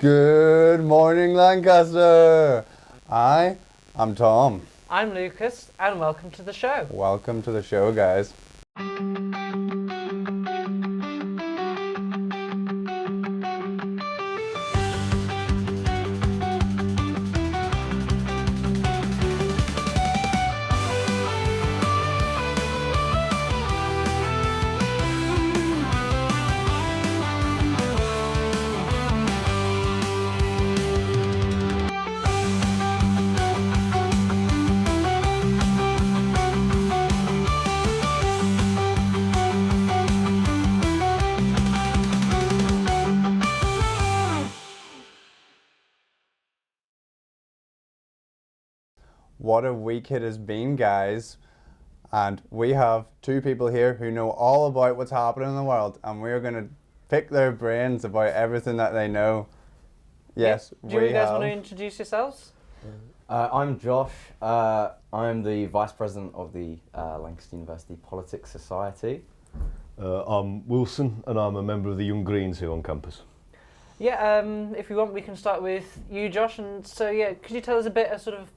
Good morning, Lancaster. I'm Tom. I'm Lucas, and welcome to the show. Welcome to the show, guys. What a week it has been, guys. And we have two people here who know all about what's happening in the world, and we're going to pick their brains about everything that they know. Yes, Do you guys want to introduce yourselves? I'm Josh. I'm the Vice President of the Lancaster University Politics Society. I'm Wilson, and I'm a member of the Young Greens here on campus. Yeah, if you want, we can start with you, Josh. And so, yeah, could you tell us a bit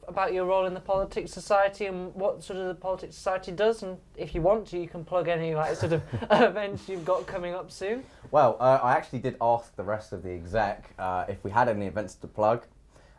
about your role in the Politics Society and what the Politics Society does? And if you want to, you can plug any events you've got coming up soon. Well, I actually did ask the rest of the exec if we had any events to plug,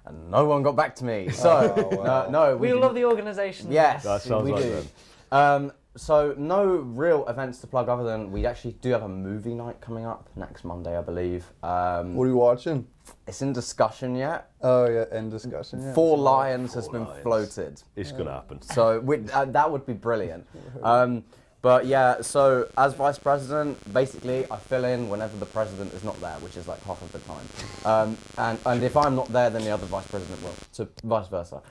and no one got back to me. So, no, we love the organisation. Yes, that sounds we like do. them. So no real events to plug other than we actually do have a movie night coming up next Monday, I believe. What are you watching? It's in discussion yet. Oh, yeah, in discussion, yeah. Four Lions has been Lions. floated. It's going to happen. So that would be brilliant. But yeah, so as Vice President, basically I fill in whenever the President is not there, which is like half of the time. And if I'm not there, then the other Vice President will, so vice versa.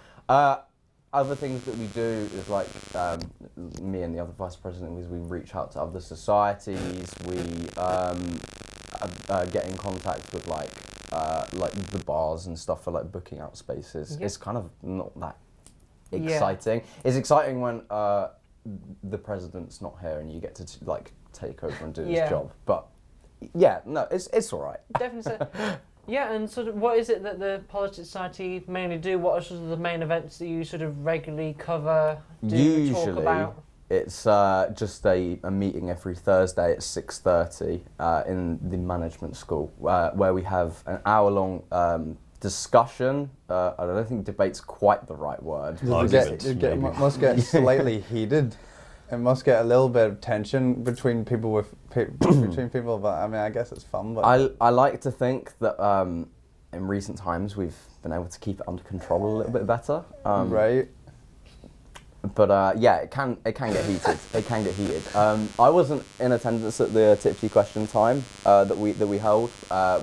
Other things that we do is like me and the other Vice President is we reach out to other societies. We get in contact with like the bars and stuff for like booking out spaces. Yeah. It's kind of not that exciting. Yeah. It's exciting when the President's not here and you get to like take over and do his job. But yeah, no, it's all right. Definitely so. Yeah, and what is it that the Politics Society mainly do? What are the main events that you regularly cover, Usually, talk about? It's just a meeting every Thursday at 6:30 in the management school, where we have an hour-long discussion. I don't think debate's quite the right word. Must get slightly heated. It must get a little bit of tension between people between people, but I mean, I guess it's fun. But I like to think that in recent times we've been able to keep it under control a little bit better. Right. But yeah, it can get heated. It can get heated. I wasn't in attendance at the Tipsy Question Time that we held,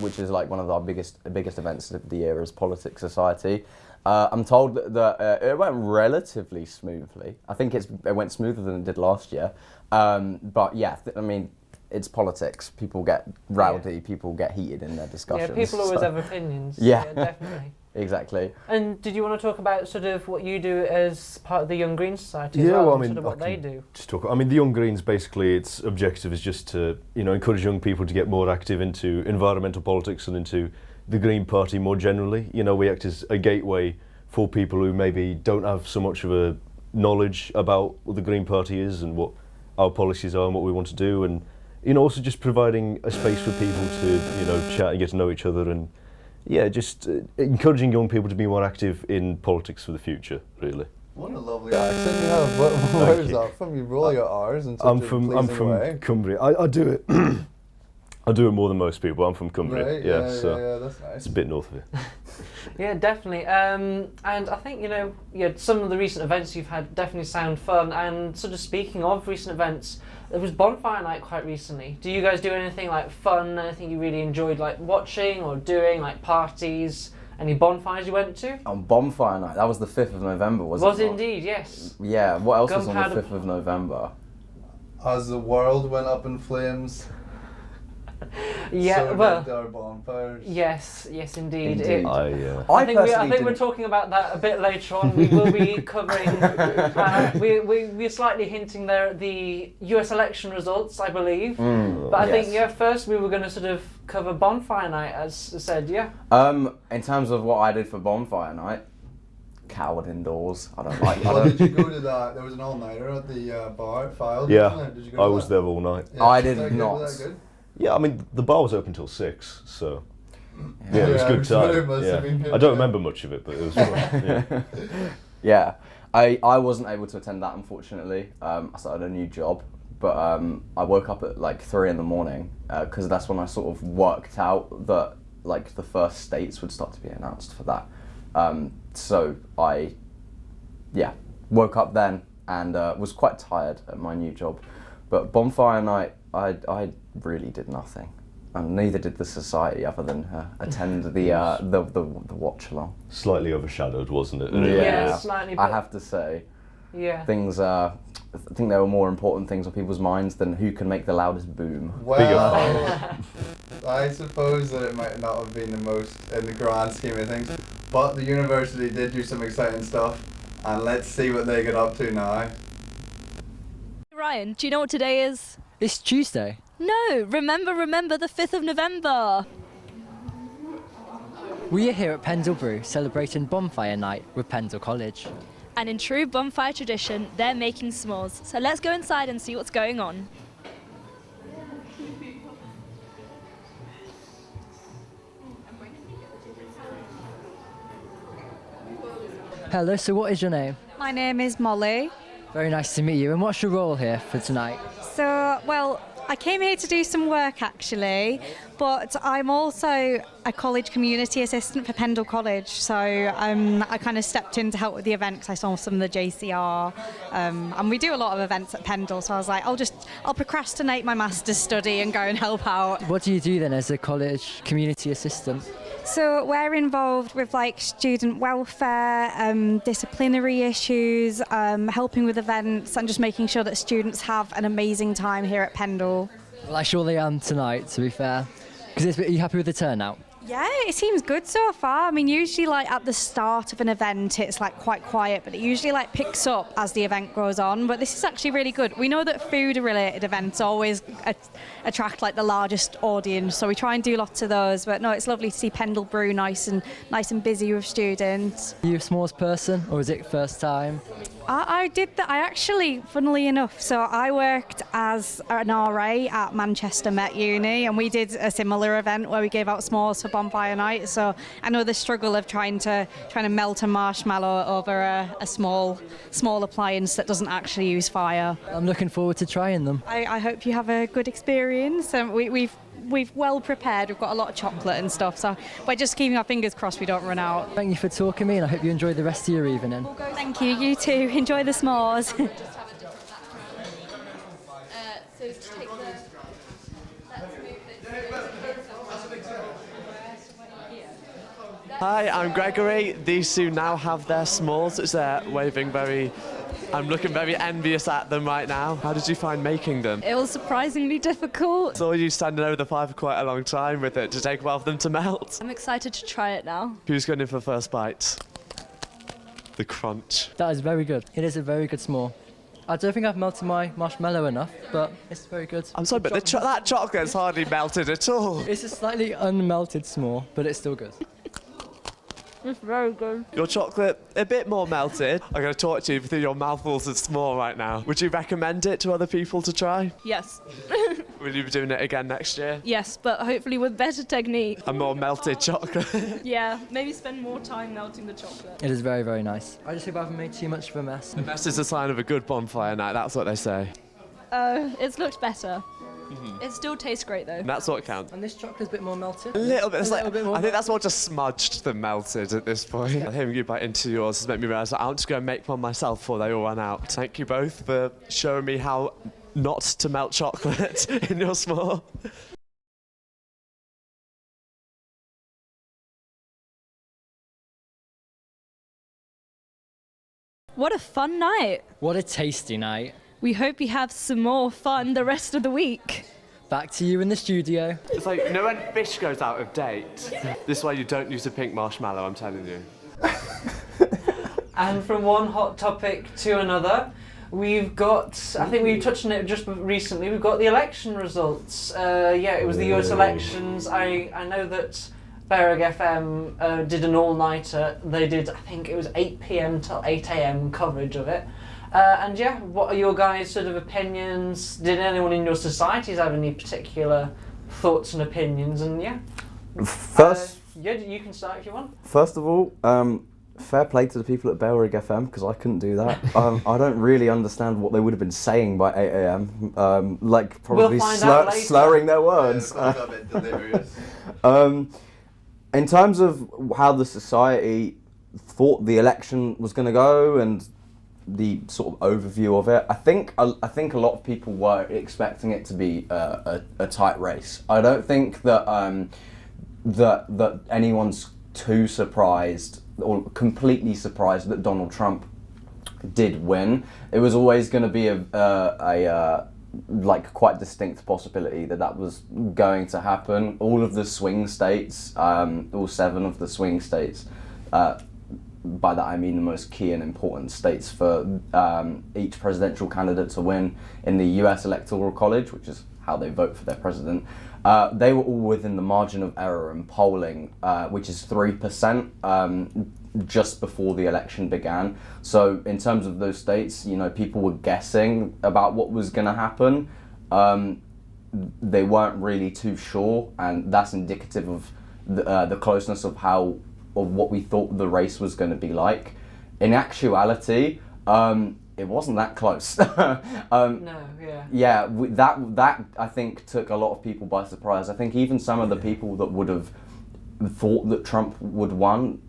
which is like one of our biggest events of the year as Politics Society. I'm told that it went relatively smoothly. I think it went smoother than it did last year. But yeah, I mean, it's politics. People get rowdy. People get heated in their discussions. Yeah, people always have opinions. Yeah, definitely. Exactly. And did you want to talk about what you do as part of the Young Greens Society as Yeah, well, I mean, what they do? Just talk. I mean, the Young Greens, basically, its objective is just to, encourage young people to get more active into environmental politics and into the Green Party more generally. We act as a gateway for people who maybe don't have so much of a knowledge about what the Green Party is and what our policies are and what we want to do, and also just providing a space for people to chat and get to know each other, and just encouraging young people to be more active in politics for the future, really. What a lovely accent you have. Where is that from? You roll your R's in such a pleasing way. I'm from Cumbria. I do it. I do it more than most people. I'm from Cumbria. Right, yeah, that's nice. It's a bit north of it. Yeah, definitely. And I think, some of the recent events you've had definitely sound fun. And speaking of recent events, there was Bonfire Night quite recently. Do you guys do anything fun, anything you really enjoyed watching or doing, parties? Any bonfires you went to? On Bonfire Night, that was the 5th of November, wasn't it? Was indeed, yes. Yeah, what else was on the 5th of November? As the world went up in flames. Yeah, so well, outdoor bonfires. yes, indeed. Indeed. I think we're talking about that a bit later on. We will be covering. We're slightly hinting there at the U.S. election results, I believe. But I think first we were going to sort of cover bonfire night, as I said. Yeah. In terms of what I did for bonfire night, cowered indoors. I don't like. Did you go to that? There was an all-nighter at the bar at Fylde. Yeah, Did you go I to was that? there all night. Yeah. I did Was not. that good? Yeah, I mean the bar was open till 6, so yeah, it was Yeah, good I'm sure it time. must have been good, I don't yeah. remember much of it, but it was fun. Yeah. Yeah, I wasn't able to attend that, unfortunately. I started a new job, but I woke up at like 3 in the morning because that's when I sort of worked out that like the first states would start to be announced for that. So I woke up then and was quite tired at my new job. But bonfire night, I really did nothing. And neither did the society, other than attend the watch along. Slightly overshadowed, wasn't it? Yeah, slightly. I have to say, Yeah. things. I think there were more important things on people's minds than who can make the loudest boom. Well, I suppose that it might not have been the most in the grand scheme of things, but the university did do some exciting stuff, and let's see what they get up to now. Ryan, do you know what today is? It's Tuesday. No, remember the 5th of November. We are here at Pendlebury celebrating Bonfire Night with Pendle College. And in true bonfire tradition, they're making s'mores. So let's go inside and see what's going on. Hello, so what is your name? My name is Molly. Very nice to meet you. And what's your role here for tonight? So, well, I came here to do some work actually, but I'm also a college community assistant for Pendle College. So I kind of stepped in to help with the event because I saw some of the JCR, and we do a lot of events at Pendle. So I was like, I'll procrastinate my master's study and go and help out. What do you do then as a college community assistant? So we're involved with like student welfare, disciplinary issues, helping with events, and just making sure that students have an amazing time here at Pendle. Well, I surely am tonight, to be fair. Are you happy with the turnout? Yeah, it seems good so far. I mean, usually like at the start of an event, it's like quite quiet, but it usually like picks up as the event goes on. But this is actually really good. We know that food-related events always attract like the largest audience, so we try and do lots of those. But no, it's lovely to see Pendle Brew nice and busy with students. Are you a s'mores person, or is it first time? I did that. I actually, funnily enough, so I worked as an RA at Manchester Met Uni, and we did a similar event where we gave out s'mores for bonfire night. So I know the struggle of trying to melt a marshmallow over a small appliance that doesn't actually use fire. I'm looking forward to trying them. I hope you have a good experience. We've well prepared. We've got a lot of chocolate and stuff, so we're just keeping our fingers crossed we don't run out. Thank you for talking to me, and I hope you enjoy the rest of your evening. Thank you. You too. Enjoy the s'mores. Hi, I'm Gregory. These two now have their s'mores, which they're waving I'm looking very envious at them right now. How did you find making them? It was surprisingly difficult. Saw you standing over the fire for quite a long time with it. Did it take a while for them to melt? I'm excited to try it now. Who's going in for first bite? The crunch. That is very good. It is a very good s'more. I don't think I've melted my marshmallow enough, but it's very good. I'm sorry, but that chocolate's hardly melted at all. It's a slightly unmelted s'more, but it's still good. It's very good. Your chocolate, a bit more melted. I'm going to talk to you through your mouthfuls of s'more right now. Would you recommend it to other people to try? Yes. Will you be doing it again next year? Yes, but hopefully with better technique. A more melted chocolate. Yeah, maybe spend more time melting the chocolate. It is very, very nice. I just hope I haven't made too much of a mess. The mess is a sign of a good bonfire night, that's what they say. It's looked better. It still tastes great though. And that's what counts. And this chocolate's a bit more melted. A little bit. More I think that's more just smudged than melted at this point. Hearing you bite into yours has made me realise that I'll just go and make one myself before they all run out. Thank you both for showing me how not to melt chocolate in your s'more. What a fun night. What a tasty night. We hope you have some more fun the rest of the week. back to you in the studio. It's like, you know when fish goes out of date? This is why you don't use a pink marshmallow, I'm telling you. And from one hot topic to another, we've got, I think we touched on it just recently, we've got the election results. It was the US elections. I know that Berwick FM did an all-nighter. They did, I think it was 8 p.m. till 8 a.m. coverage of it. What are your guys' sort of opinions? Did anyone in your societies have any particular thoughts and opinions? And First, you can start if you want. First of all, fair play to the people at Berwick FM, because I couldn't do that. I don't really understand what they would have been saying by 8 a.m. Like probably slurring their words. A bit delirious. In terms of how the society thought the election was going to go and the sort of overview of it, I think a lot of people were expecting it to be a tight race. I don't think that that anyone's too surprised or completely surprised that Donald Trump did win. It was always going to be a quite distinct possibility that was going to happen. All of the swing states, all 7 of the swing states, by that I mean the most key and important states for each presidential candidate to win in the US Electoral College, which is how they vote for their president. They were all within the margin of error in polling, which is 3%, just before the election began. So in terms of those states, people were guessing about what was going to happen. They weren't really too sure, and that's indicative of the closeness of what we thought the race was going to be like. In actuality, it wasn't that close. That I think took a lot of people by surprise. I think even some of the people that would have thought that Trump would have won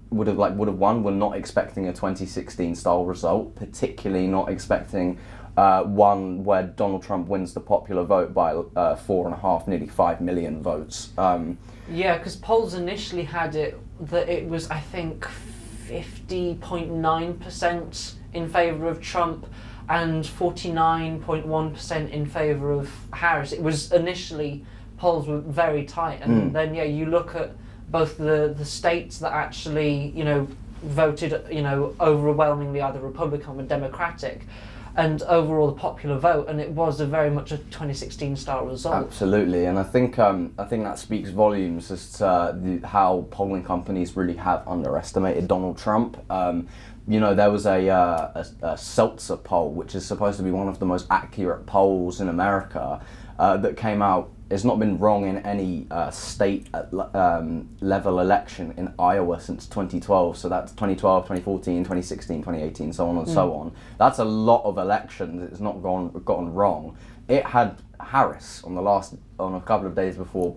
were not expecting a 2016 style result, particularly not expecting one where Donald Trump wins the popular vote by 4.5, nearly 5 million votes. Because polls initially had it that it was, I think, 50.9% in favour of Trump and 49.1% in favour of Harris. It was initially, polls were very tight, and then you look at both the states that actually voted overwhelmingly either Republican or Democratic, and overall the popular vote, and it was very much a 2016 style result. Absolutely, and I think that speaks volumes as to how polling companies really have underestimated Donald Trump. There was a Seltzer poll, which is supposed to be one of the most accurate polls in America, that came out. It's not been wrong in any state level election in Iowa since 2012. So that's 2012, 2014, 2016, 2018, so on and so on. That's a lot of elections. It's not gotten wrong. It had Harris on a couple of days before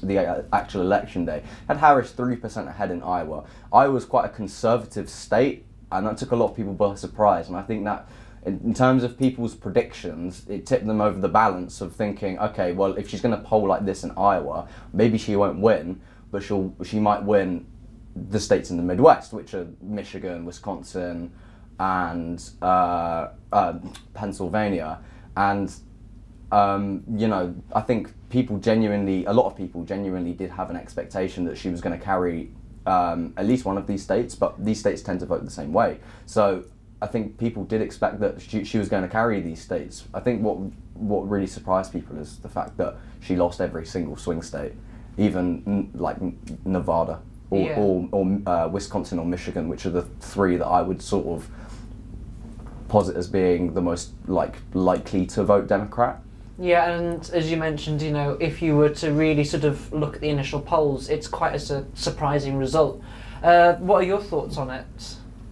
the actual election day. Had Harris 3% ahead in Iowa. Iowa's quite a conservative state, and that took a lot of people by surprise. And I think that, in terms of people's predictions, it tipped them over the balance of thinking, okay, well, if she's going to poll like this in Iowa, maybe she won't win, but she might win the states in the Midwest, which are Michigan, Wisconsin, and Pennsylvania. And I think a lot of people genuinely did have an expectation that she was going to carry at least one of these states, but these states tend to vote the same way. So I think people did expect that she was going to carry these states. I think what really surprised people is the fact that she lost every single swing state, even like Nevada or Wisconsin or Michigan, which are the 3 that I would sort of posit as being the most likely to vote Democrat. Yeah, and as you mentioned, if you were to really sort of look at the initial polls, it's quite a surprising result. What are your thoughts on it?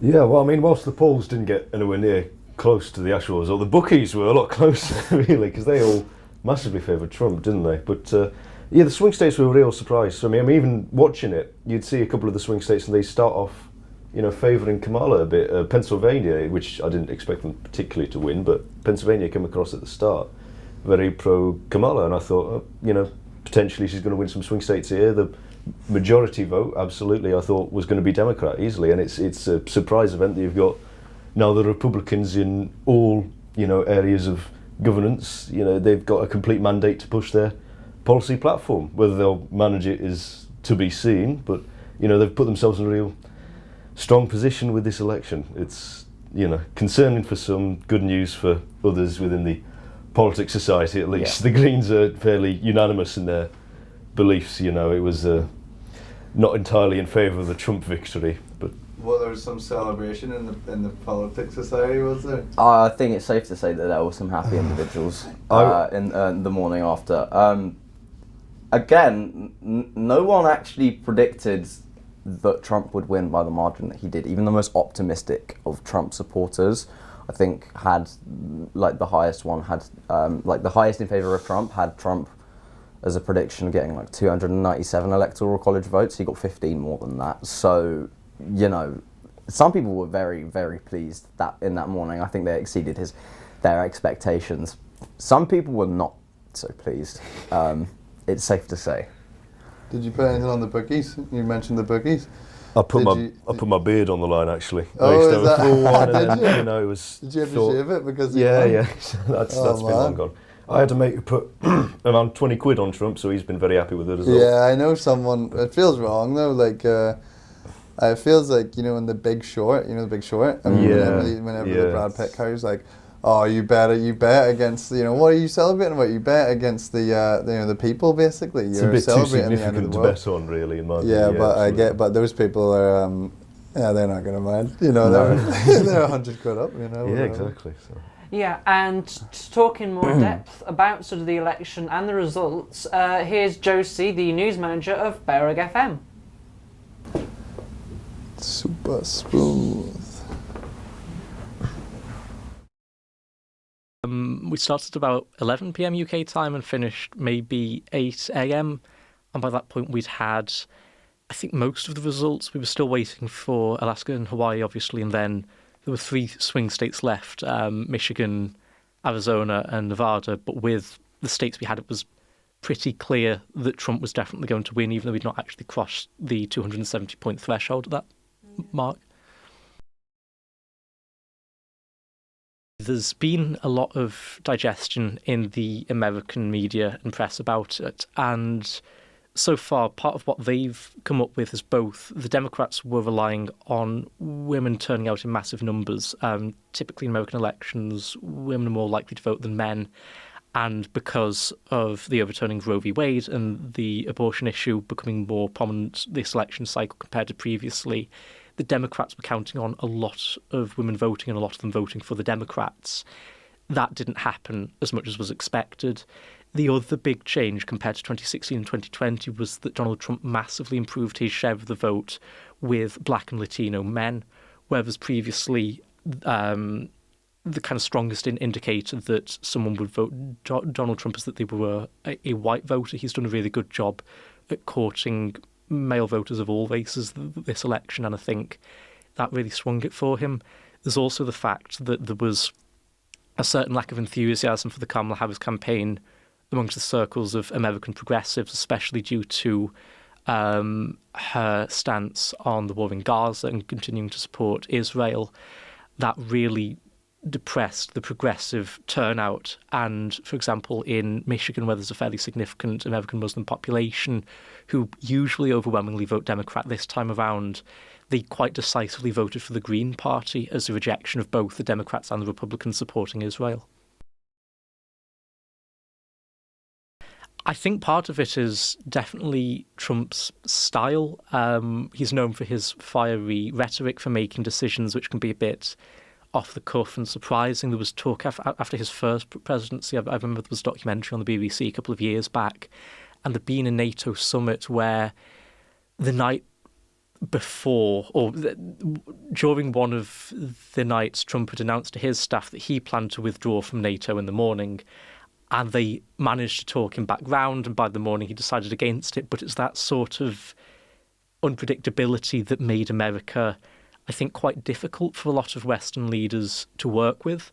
Yeah, well, I mean, whilst the polls didn't get anywhere near close to the actual result, the bookies were a lot closer, really, because they all massively favoured Trump, didn't they? But the swing states were a real surprise. So, I mean, even watching it, you'd see a couple of the swing states and they start off, favouring Kamala a bit. Pennsylvania, which I didn't expect them particularly to win, but Pennsylvania came across at the start very pro-Kamala, and I thought, potentially she's going to win some swing states here. The majority vote, absolutely, I thought was going to be Democrat easily, and it's a surprise event that you've got now the Republicans in all areas of governance. You know, they've got a complete mandate to push their policy platform. Whether they'll manage it is to be seen, but you know, they've put themselves in a real strong position with this election. It's, you know, concerning for some, good news for others within the politics society, at least. The Greens are fairly unanimous in their beliefs. You know, it was not entirely in favour of the Trump victory, but. Well, there was some celebration in the politics society, was there? I think it's safe to say that there were some happy individuals in the morning after. Again, no one actually predicted that Trump would win by the margin that he did. Even the most optimistic of Trump supporters, I think, had the highest in favour of Trump had Trump as a prediction getting 297 electoral college votes. He got 15 more than that. So, you know, some people were very, very pleased that in that morning. I think they exceeded their expectations. Some people were not so pleased. It's safe to say. Did you put anything on the bookies? You mentioned the bookies. I put my beard on the line, actually. Oh, I used to is have a full one, that? and then, you know, it was. Did you have to shave it because? Yeah. That's been long gone. I had to put around 20 quid on Trump, so he's been very happy with it as well. Yeah, I know someone. It feels wrong though. It feels like, you know, in The Big Short. You know The Big Short. I mean, whenever the Brad Pitt carries oh, you bet against, you know, what are you celebrating about? You bet against the people, basically. It's You're a bit too celebrating the end of significant the to world. bet on, really, in my view. Yeah, but those people are, they're not going to mind. You know, they're 100 quid up, you know. Yeah, whatever. exactly. So. Yeah, and to talk in more depth about sort of the election and the results, here's Josie, the news manager of Berwick FM. Super smooth. We started about 11 p.m. UK time and finished maybe 8 a.m. And by that point we'd had, I think, most of the results. We were still waiting for Alaska and Hawaii, obviously, and then there were 3 swing states left, Michigan, Arizona and Nevada. But with the states we had, it was pretty clear that Trump was definitely going to win, even though we'd not actually crossed the 270-point threshold at that mark. There's been a lot of digestion in the American media and press about it, and so far part of what they've come up with is both the Democrats were relying on women turning out in massive numbers. Typically in American elections, women are more likely to vote than men, and because of the overturning of Roe v. Wade and the abortion issue becoming more prominent this election cycle compared to previously, the Democrats were counting on a lot of women voting and a lot of them voting for the Democrats. That didn't happen as much as was expected. The other big change compared to 2016 and 2020 was that Donald Trump massively improved his share of the vote with black and Latino men, whereas previously the kind of strongest indicator that someone would vote Donald Trump is that they were a white voter. He's done a really good job at courting male voters of all races this election, and I think that really swung it for him. There's also the fact that there was a certain lack of enthusiasm for the Kamala Harris campaign amongst the circles of American progressives, especially due to her stance on the war in Gaza and continuing to support Israel. That really depressed the progressive turnout. And, for example, in Michigan, where there's a fairly significant American Muslim population who usually overwhelmingly vote Democrat this time around, they quite decisively voted for the Green Party as a rejection of both the Democrats and the Republicans supporting Israel. I think part of it is definitely Trump's style. He's known for his fiery rhetoric, for making decisions which can be a bit off the cuff and surprising. There was talk after his first presidency. I remember there was a documentary on the BBC a couple of years back, and there'd been a NATO summit where the night before, or during one of the nights, Trump had announced to his staff that he planned to withdraw from NATO in the morning. And they managed to talk him back round, and by the morning he decided against it. But it's that sort of unpredictability that made America, I think, quite difficult for a lot of Western leaders to work with.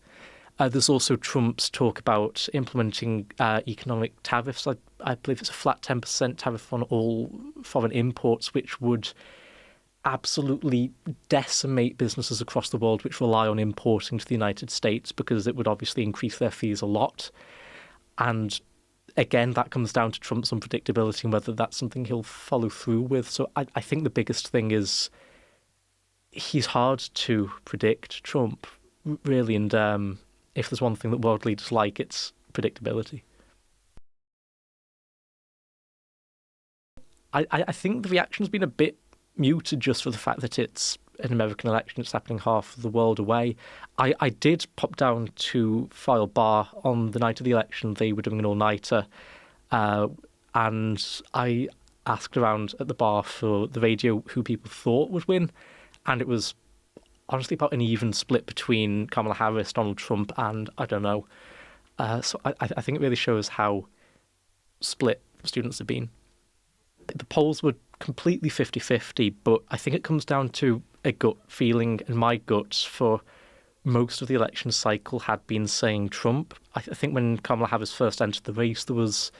There's also Trump's talk about implementing economic tariffs. I believe it's a flat 10% tariff on all foreign imports, which would absolutely decimate businesses across the world which rely on importing to the United States, because it would obviously increase their fees a lot. And again, that comes down to Trump's unpredictability and whether that's something he'll follow through with. So I think the biggest thing is he's hard to predict, Trump, really. And if there's one thing that world leaders like, it's predictability. I think the reaction's been a bit muted just for the fact that it's an American election. It's happening half of the world away. I did pop down to File Bar on the night of the election. They were doing an all-nighter, and I asked around at the bar for the radio who people thought would win, and it was honestly about an even split between Kamala Harris, Donald Trump, and I don't know. So I think it really shows how split students have been. The polls were completely 50-50, but I think it comes down to a gut feeling, and my guts for most of the election cycle had been saying Trump. I think when Kamala Harris first entered the race, there was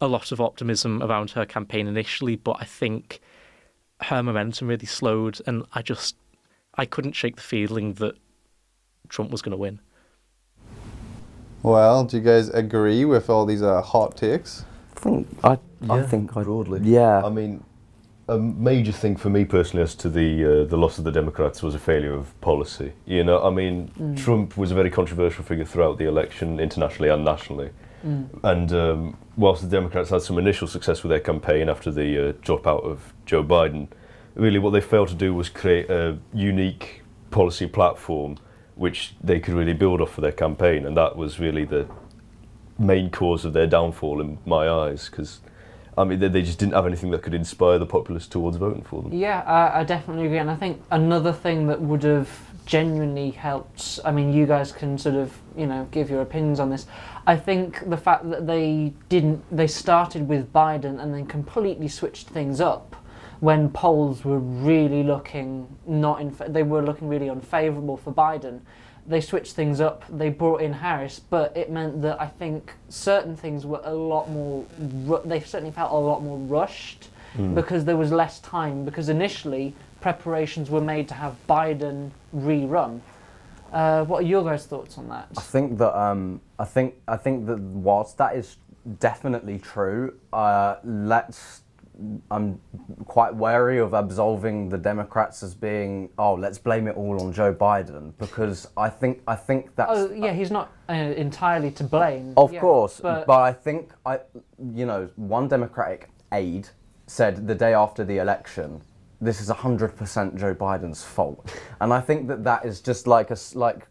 a lot of optimism around her campaign initially, but I think her momentum really slowed, and I couldn't shake the feeling that Trump was going to win. Well, do you guys agree with all these hot takes? I think broadly. Yeah. I mean, a major thing for me personally as to the loss of the Democrats was a failure of policy. You know, I mean, Trump was a very controversial figure throughout the election, internationally and nationally. And whilst the Democrats had some initial success with their campaign after the dropout of Joe Biden, really what they failed to do was create a unique policy platform which they could really build off for their campaign, and that was really the main cause of their downfall in my eyes, because I mean they just didn't have anything that could inspire the populace towards voting for them. Yeah, I definitely agree, and I think another thing that would have genuinely helped, I mean, you guys can sort of, you know, give your opinions on this. I think the fact that they started with Biden and then completely switched things up when polls were really looking they were looking really unfavourable for Biden. They switched things up, they brought in Harris, but it meant that I think certain things were a lot more, they certainly felt a lot more rushed because there was less time, because initially preparations were made to have Biden rerun. What are your guys' thoughts on that? I think that whilst that is definitely true, I'm quite wary of absolving the Democrats as being, let's blame it all on Joe Biden, because I think that's... Oh, yeah, he's not entirely to blame. Of course, but I think, one Democratic aide said the day after the election, this is 100% Joe Biden's fault. And I think that is just like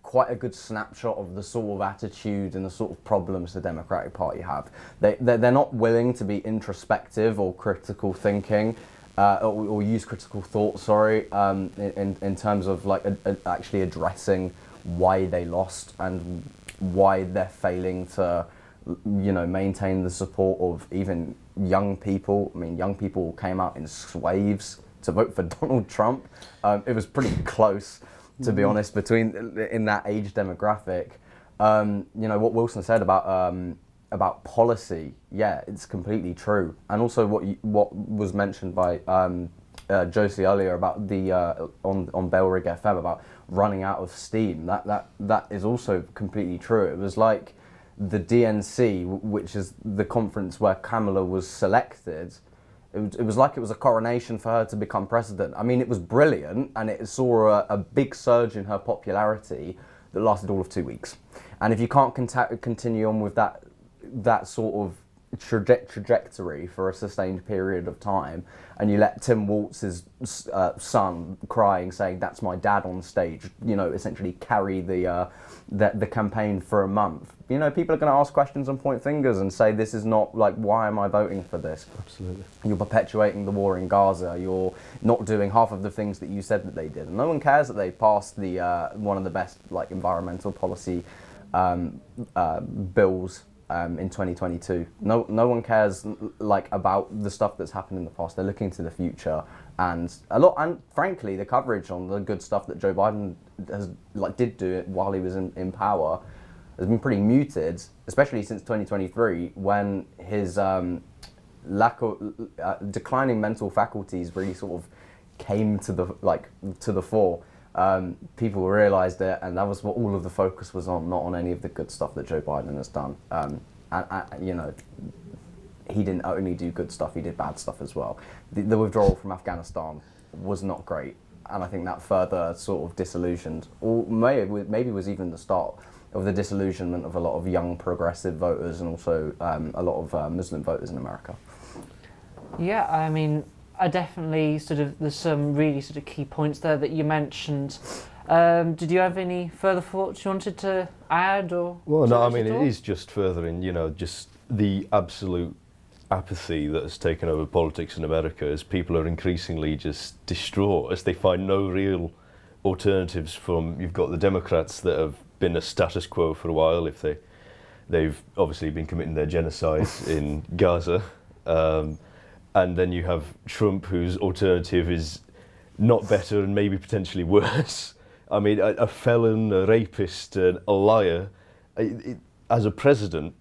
quite a good snapshot of the sort of attitude and the sort of problems the Democratic Party have. They're not willing to be introspective or critical thinking, or use critical thought, in terms of actually addressing why they lost and why they're failing to, maintain the support of even young people. I mean, young people came out in swaves to vote for Donald Trump. It was pretty close, to be honest, in that age demographic. What Wilson said about policy, yeah, it's completely true. And also what was mentioned by Josie earlier about the on Bell Rig FM about running out of steam. That is also completely true. It was like the DNC, which is the conference where Kamala was selected. It was like it was a coronation for her to become president. I mean, it was brilliant, and it saw a big surge in her popularity that lasted all of 2 weeks. And if you can't continue on with that sort of trajectory for a sustained period of time, and you let Tim Walz's son crying, saying "That's my dad" on stage, essentially carry the campaign for a month, people are going to ask questions and point fingers and say this is not why am I voting for this? Absolutely. You're perpetuating the war in Gaza. You're not doing half of the things that you said that they did. And no one cares that they passed the one of the best environmental policy bills in 2022. No one cares about the stuff that's happened in the past. They're looking to the future, and frankly, the coverage on the good stuff that Joe Biden did do it while he was in power has been pretty muted, especially since 2023, when his lack of declining mental faculties really sort of came to the fore, people realised it, and that was what all of the focus was on, not on any of the good stuff that Joe Biden has done. And you know, he didn't only do good stuff; he did bad stuff as well. The withdrawal from Afghanistan was not great, and I think that further sort of disillusioned, or maybe was even the start of the disillusionment of a lot of young progressive voters and also a lot of Muslim voters in America. Yeah, I mean, I definitely there's some really sort of key points there that you mentioned. Did you have any further thoughts you wanted to add or? Well, no, I mean, it is just furthering, you know, just the absolute apathy that has taken over politics in America as people are increasingly just distraught as they find no real alternatives from, you've got the Democrats that have been a status quo for a while, if they've obviously been committing their genocide in Gaza, and then you have Trump, whose alternative is not better and maybe potentially worse. I mean, a felon, a rapist, a liar. As a president,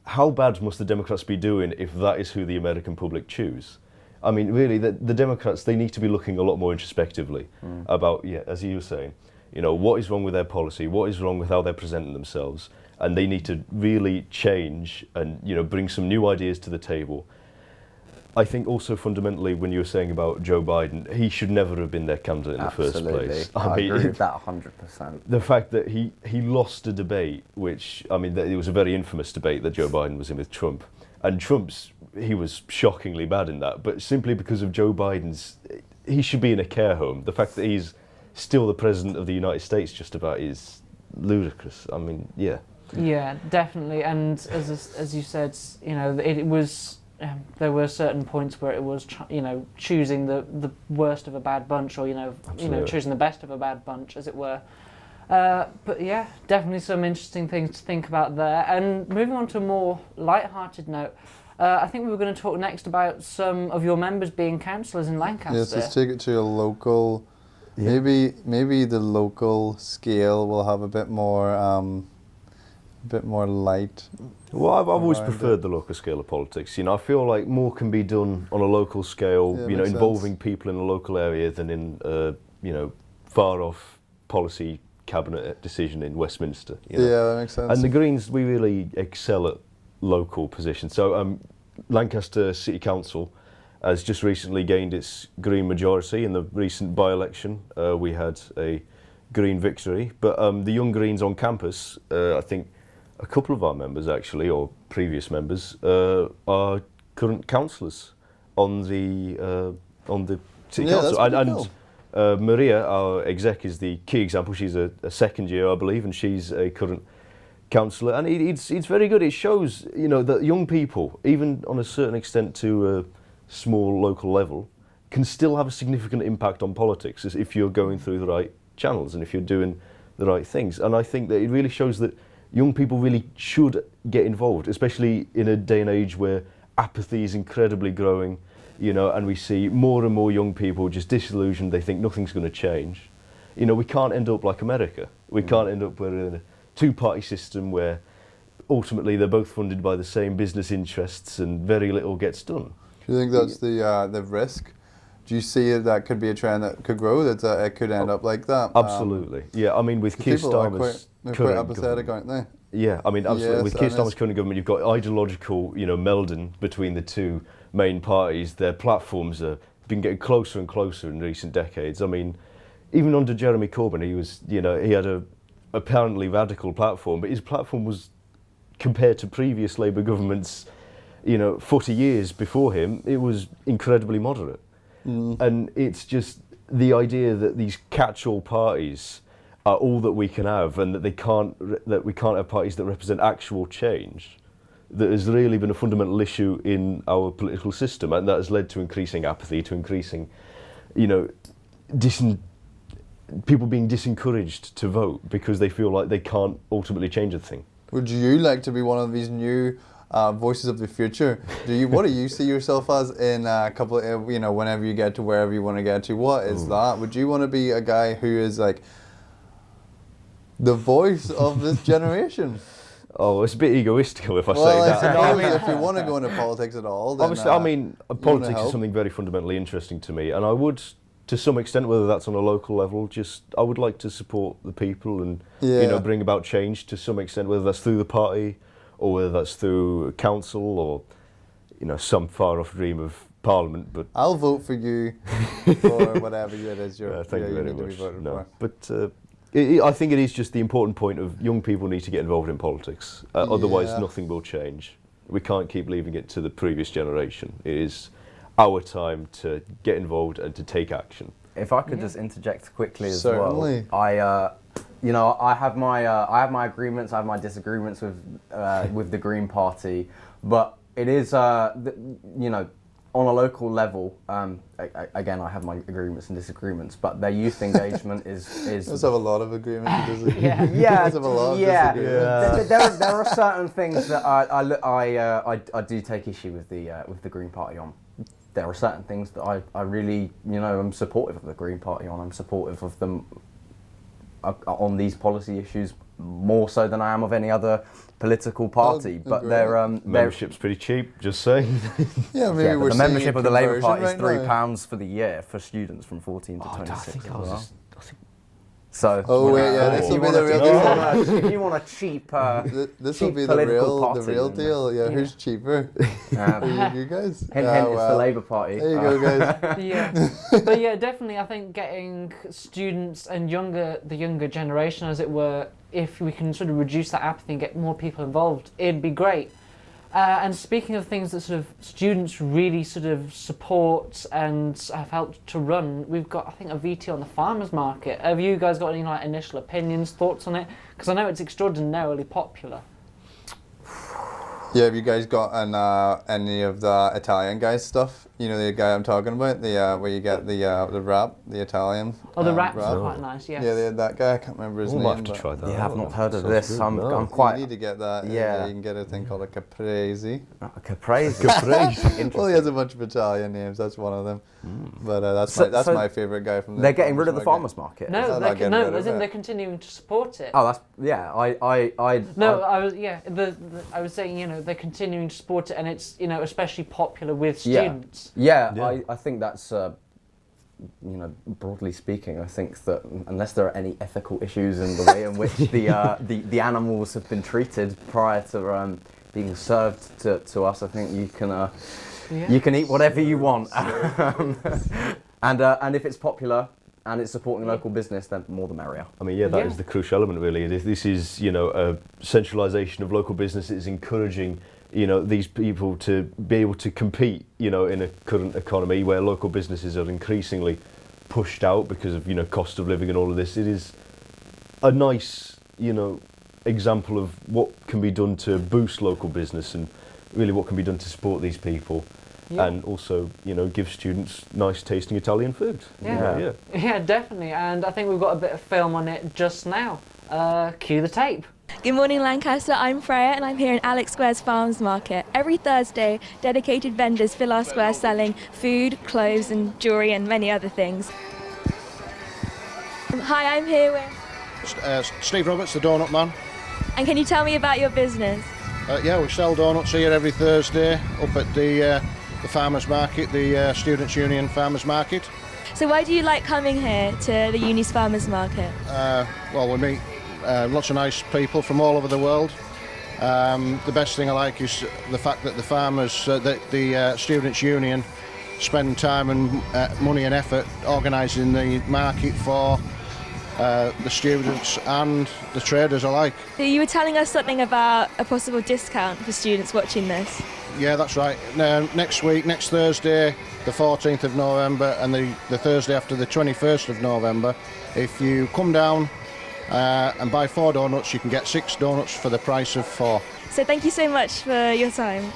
how bad must the Democrats be doing if that is who the American public choose? I mean, really, the Democrats, they need to be looking a lot more introspectively about, as you were saying, you know, what is wrong with their policy, what is wrong with how they're presenting themselves, and they need to really change and, you know, bring some new ideas to the table. I think also fundamentally, when you were saying about Joe Biden, he should never have been their candidate in the first place. I mean, agree with that 100%. The fact that he lost a debate, which, I mean, it was a very infamous debate that Joe Biden was in with Trump, and he was shockingly bad in that, but simply because of Joe Biden's, he should be in a care home. The fact that he's still the president of the United States just about is ludicrous. I mean, yeah. Yeah, definitely. And as you said, you know, it was there were certain points where it was you know, choosing the worst of a bad bunch, or you know choosing the best of a bad bunch, as it were. But yeah, definitely some interesting things to think about there. And moving on to a more light-hearted note, I think we were going to talk next about some of your members being councillors in Lancaster. Yes, let's take it to a local. Yeah. Maybe the local scale will have a bit more light. Well, I've always preferred the local scale of politics. You know, I feel like more can be done on a local scale. You know, involving people in a local area than in you know, far off policy cabinet decision in Westminster. You know? Yeah, that makes sense. And the Greens, we really excel at local positions. So Lancaster City Council has just recently gained its Green majority in the recent by-election. We had a Green victory, but the Young Greens on campus, I think a couple of our members actually, or previous members, are current councillors on the City Council. That's cool. Maria, our exec, is the key example. She's a second year, I believe, and she's a current councillor. And it's very good. It shows, you know, that young people, even on a certain extent to a small local level, can still have a significant impact on politics if you're going through the right channels and if you're doing the right things. And I think that it really shows that young people really should get involved, especially in a day and age where apathy is incredibly growing, you know, and we see more and more young people just disillusioned. They think nothing's going to change. You know, we can't end up like America. We can't end up in a two-party system where ultimately they're both funded by the same business interests and very little gets done. Do you think that's the risk? Do you see that could be a trend that could grow, that it could end up like that? Absolutely. Yeah, I mean, with Keir Starmer's quite apathetic, aren't they? Yeah, I mean, absolutely. Yes, with Keir Starmer's current government, you've got ideological, you know, melding between the two main parties. Their platforms have been getting closer and closer in recent decades. I mean, even under Jeremy Corbyn, he was, you know, he had a apparently radical platform, but his platform was, compared to previous Labour governments, you know, 40 years before him, it was incredibly moderate. And it's just the idea that these catch-all parties are all that we can have, and that we can't have parties that represent actual change, that has really been a fundamental issue in our political system, and that has led to increasing apathy, to increasing, you know, people being disencouraged to vote because they feel like they can't ultimately change a thing. Would you like to be one of these new voices of the future? What do you see yourself as in a couple of, you know, whenever you get to wherever you want to get to? What is that? Would you want to be a guy who is like the voice of this generation? Oh, it's a bit egoistical if I say that. I mean, if you want to go into politics at all, then obviously, I mean, politics is something very fundamentally interesting to me, and I would to some extent, whether that's on a local level, just I would like to support the people and bring about change to some extent, whether that's through the party or whether that's through council or some far off dream of Parliament. But I'll vote for you for whatever it is thank you very much. For. But I think it is just the important point of young people need to get involved in politics. Otherwise, nothing will change. We can't keep leaving it to the previous generation. It is our time to get involved and to take action. If I could just interject quickly as Certainly. well, I have my agreements, I have my disagreements with the Green Party, but it is on a local level. Again, I have my agreements and disagreements, but their youth engagement is. I just have a lot of agreements and disagreements. Yeah, have a lot of disagreements. There are certain things that I do take issue with the Green Party on. There are certain things that I really, I'm supportive of the Green Party on. I'm supportive of them on these policy issues more so than I am of any other political party. But their membership's pretty cheap, just saying. Yeah, maybe the membership of the Labour Party is £3 for the year for students from 14 to 26. So, this will be the real deal. If you want a cheap, this will be the real deal. Yeah, who's cheaper? You guys. Hint, it's the Labour Party. There you go, guys. But yeah, definitely. I think getting students and the younger generation, as it were, if we can sort of reduce that apathy and get more people involved, it'd be great. And speaking of things that sort of students really sort of support and have helped to run, we've got, I think, a VT on the farmers market. Have you guys got any initial opinions, thoughts on it? Because I know it's extraordinarily popular. Yeah, have you guys got any of the Italian guys stuff? The guy I'm talking about, the where you get the wrap, the Italian. Oh, the wraps are quite nice. Yes. Yeah, they had that guy. I can't remember his name. We'll have to try that. Yeah, I've not heard of this. I'm quite. You need to get that. Yeah. You can get a thing called a caprese. Caprese. Well, he has a bunch of Italian names. That's one of them. But that's my favourite guy from. They're getting rid of the farmers market. No, they're continuing to support it. Oh, that's I. No, I was saying they're continuing to support it, and it's especially popular with students. Yeah. I think that's broadly speaking, I think that unless there are any ethical issues in the way in which the animals have been treated prior to being served to us, I think you can eat whatever you want. And if it's popular and it's supporting local business, then more the merrier. I mean, that is the crucial element, really. This is a centralisation of local businesses, encouraging these people to be able to compete, in a current economy where local businesses are increasingly pushed out because of, cost of living and all of this. It is a nice, example of what can be done to boost local business and really what can be done to support these people. Yeah. And also, give students nice tasting Italian food. Yeah, definitely. And I think we've got a bit of film on it just now. Cue the tape. Good morning, Lancaster. I'm Freya and I'm here in Alex Square's Farms Market. Every Thursday, dedicated vendors fill our square selling food, clothes and jewellery and many other things. Hi, I'm here with... Steve Roberts, the donut man. And can you tell me about your business? We sell donuts here every Thursday up at the Farmers Market, the Students' Union Farmers Market. So why do you like coming here to the Uni's Farmers Market? We meet lots of nice people from all over the world. The best thing I like is the fact that the farmers, the Students' Union spend time and money and effort organising the market for the students and the traders alike. So you were telling us something about a possible discount for students watching this. Yeah, that's right. Next week, next Thursday, the 14th of November, and the Thursday after the 21st of November, if you come down and buy 4 donuts, you can get 6 donuts for the price of 4. So thank you so much for your time.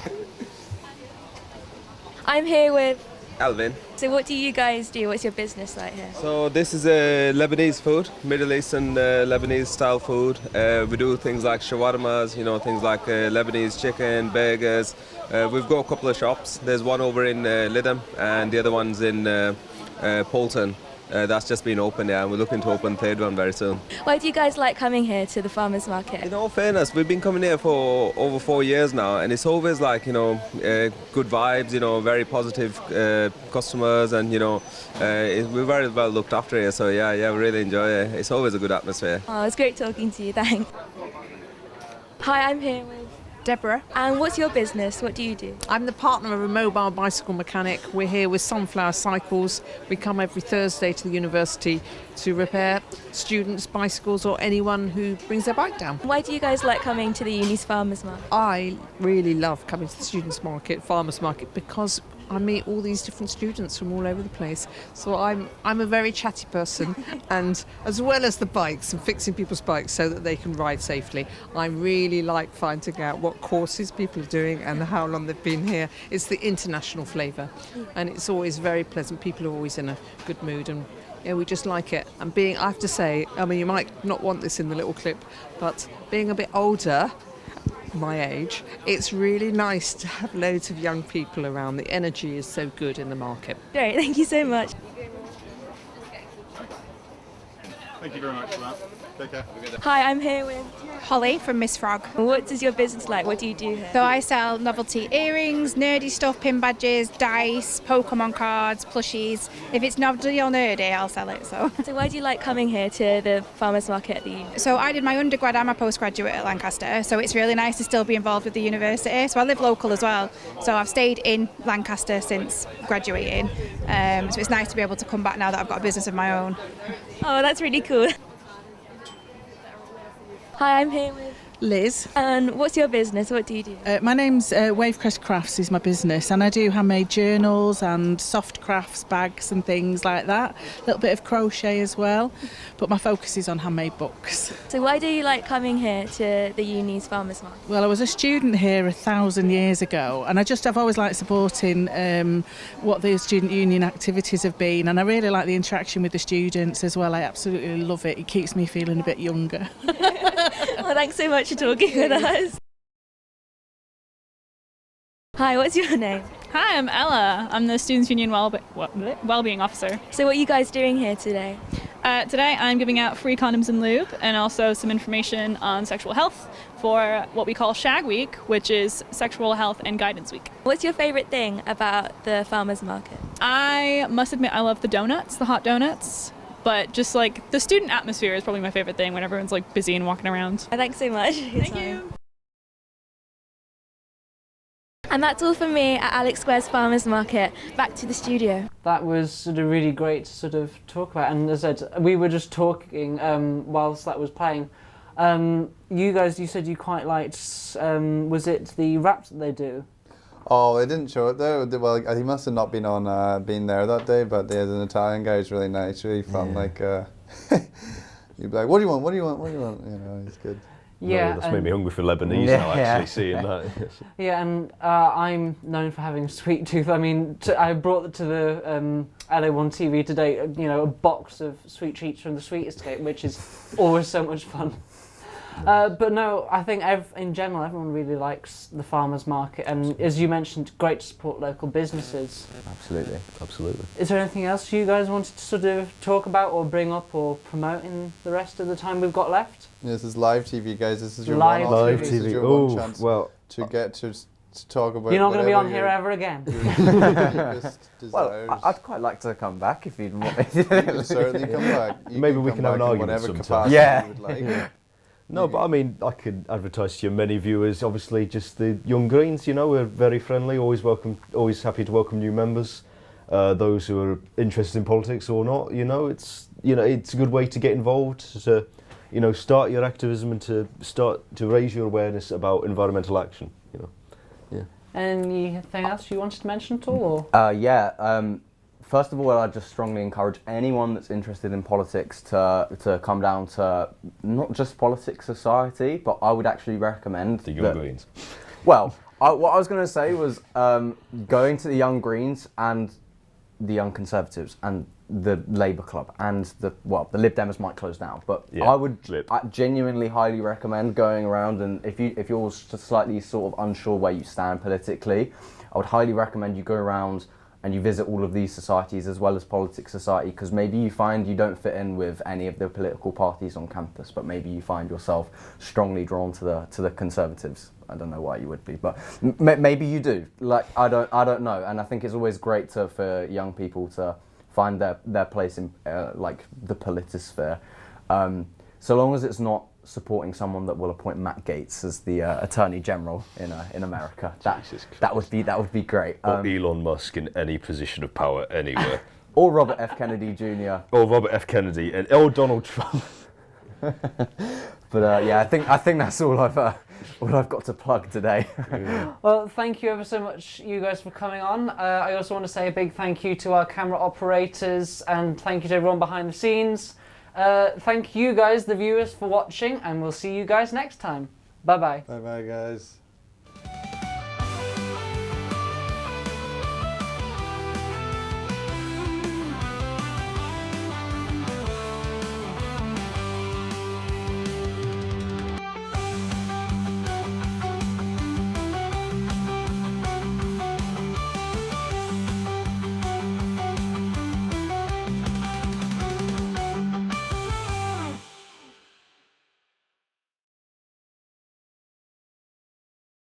I'm here with Alvin. So what do you guys do? What's your business like here? So this is Lebanese food, Middle Eastern Lebanese style food. We do things like shawarmas, things like Lebanese chicken, burgers. We've got a couple of shops. There's one over in Lytham and the other one's in Poulter. that's just been opened, yeah, and we're looking to open the third one very soon. Why do you guys like coming here to the farmers market? In all fairness, we've been coming here for over 4 years now, and it's always like, good vibes, very positive customers, and, we're very well looked after here, so yeah, we really enjoy it. It's always a good atmosphere. Oh, it's great talking to you, thanks. Hi, I'm here with Deborah. And what's your business? What do you do? I'm the partner of a mobile bicycle mechanic. We're here with Sunflower Cycles. We come every Thursday to the university to repair students' bicycles or anyone who brings their bike down. Why do you guys like coming to the Uni's Farmers Market? I really love coming to the students' market, farmers' market, because I meet all these different students from all over the place. So I'm a very chatty person, and as well as the bikes and fixing people's bikes so that they can ride safely, I really like finding out what courses people are doing and how long they've been here. It's the international flavour, and it's always very pleasant. People are always in a good mood, and we just like it. And I have to say, you might not want this in the little clip, but being a bit older, my age, it's really nice to have loads of young people around. The energy is so good in the market. Great, thank you so much. Thank you very much for that. Take care. Hi, I'm here with Holly from Miss Frog. What is your business like? What do you do here? So I sell novelty earrings, nerdy stuff, pin badges, dice, Pokemon cards, plushies. If it's novelty or nerdy, I'll sell it. So why do you like coming here to the farmers market at the uni? So I did my undergrad and my postgraduate at Lancaster, so it's really nice to still be involved with the university. So I live local as well. So I've stayed in Lancaster since graduating. So it's nice to be able to come back now that I've got a business of my own. Oh, that's really cool. Hi, I'm here with Liz. And what's your business? What do you do? My name's Wavecrest Crafts is my business, and I do handmade journals and soft crafts, bags and things like that. A little bit of crochet as well, but my focus is on handmade books. So why do you like coming here to the uni's farmers market? Well, I was a student here 1,000 years ago, and I've always liked supporting what the student union activities have been, and I really like the interaction with the students as well. I absolutely love it. It keeps me feeling a bit younger. Well, thanks so much for talking with us. Hi, what's your name? Hi, I'm Ella. I'm the Students' Union Wellbeing Officer. So what are you guys doing here today? Today I'm giving out free condoms and lube, and also some information on sexual health for what we call Shag Week, which is Sexual Health and Guidance Week. What's your favourite thing about the farmers market? I must admit I love the donuts, the hot donuts. But just like the student atmosphere is probably my favorite thing when everyone's like busy and walking around. Thanks so much. Thank you. And that's all from me at Alex Square's Farmers Market. Back to the studio. That was sort of really great to sort of talk about. And as I said, we were just talking whilst that was playing. You said you quite liked, was it the raps that they do? Oh, they didn't show it though. Well, he must have not been on been there that day. But there's an Italian guy who's really nice, really fun. Like, you'd be like, "What do you want? What do you want? What do you want?" You know, he's good. Yeah, that's made me hungry for Lebanese now. Actually, seeing that. Yeah, and I'm known for having a sweet tooth. I mean, I brought to the LA1 TV today. A box of sweet treats from the Sweet Escape, which is always so much fun. But no, I think in general everyone really likes the farmers market, and as you mentioned, great to support local businesses. Absolutely, absolutely. Is there anything else you guys wanted to sort of talk about or bring up or promote in the rest of the time we've got left? Yeah, this is live TV, guys. This is your live one-off. TV. This is your one chance to get to talk about. You're not going to be on here ever again. Well, I'd quite like to come back if you'd want me to. You can certainly come back. Maybe we can have an argument sometime. Yeah. You would like. No, but I mean, I could advertise to your many viewers. Obviously, just the Young Greens. We're very friendly. Always welcome. Always happy to welcome new members. Those who are interested in politics or not. It's a good way to get involved. To start your activism and to start to raise your awareness about environmental action. Yeah. Anything else you wanted to mention at all? Or? First of all, I just strongly encourage anyone that's interested in politics to come down to not just Politics Society, but I would actually recommend the Young Greens. Well, what I was going to say was going to the Young Greens and the Young Conservatives and the Labour Club and the Lib Dems might close down, but yeah, I genuinely highly recommend going around, and if you're slightly sort of unsure where you stand politically, I would highly recommend you go around and you visit all of these societies as well as politics society, because maybe you find you don't fit in with any of the political parties on campus, but maybe you find yourself strongly drawn to the Conservatives. I don't know why you would be, but maybe you do. Like, I don't know, and I think it's always great for young people to find their place in like the politisphere, so long as it's not supporting someone that will appoint Matt Gaetz as the Attorney General in America. That would be great. Or Elon Musk in any position of power anywhere. Or Robert F. Kennedy Jr. Or Robert F. Kennedy or Donald Trump. But yeah, I think that's all I've got to plug today. Well, thank you ever so much, you guys, for coming on. I also want to say a big thank you to our camera operators, and thank you to everyone behind the scenes. Thank you guys, the viewers, for watching, and we'll see you guys next time. Bye bye. Bye bye, guys.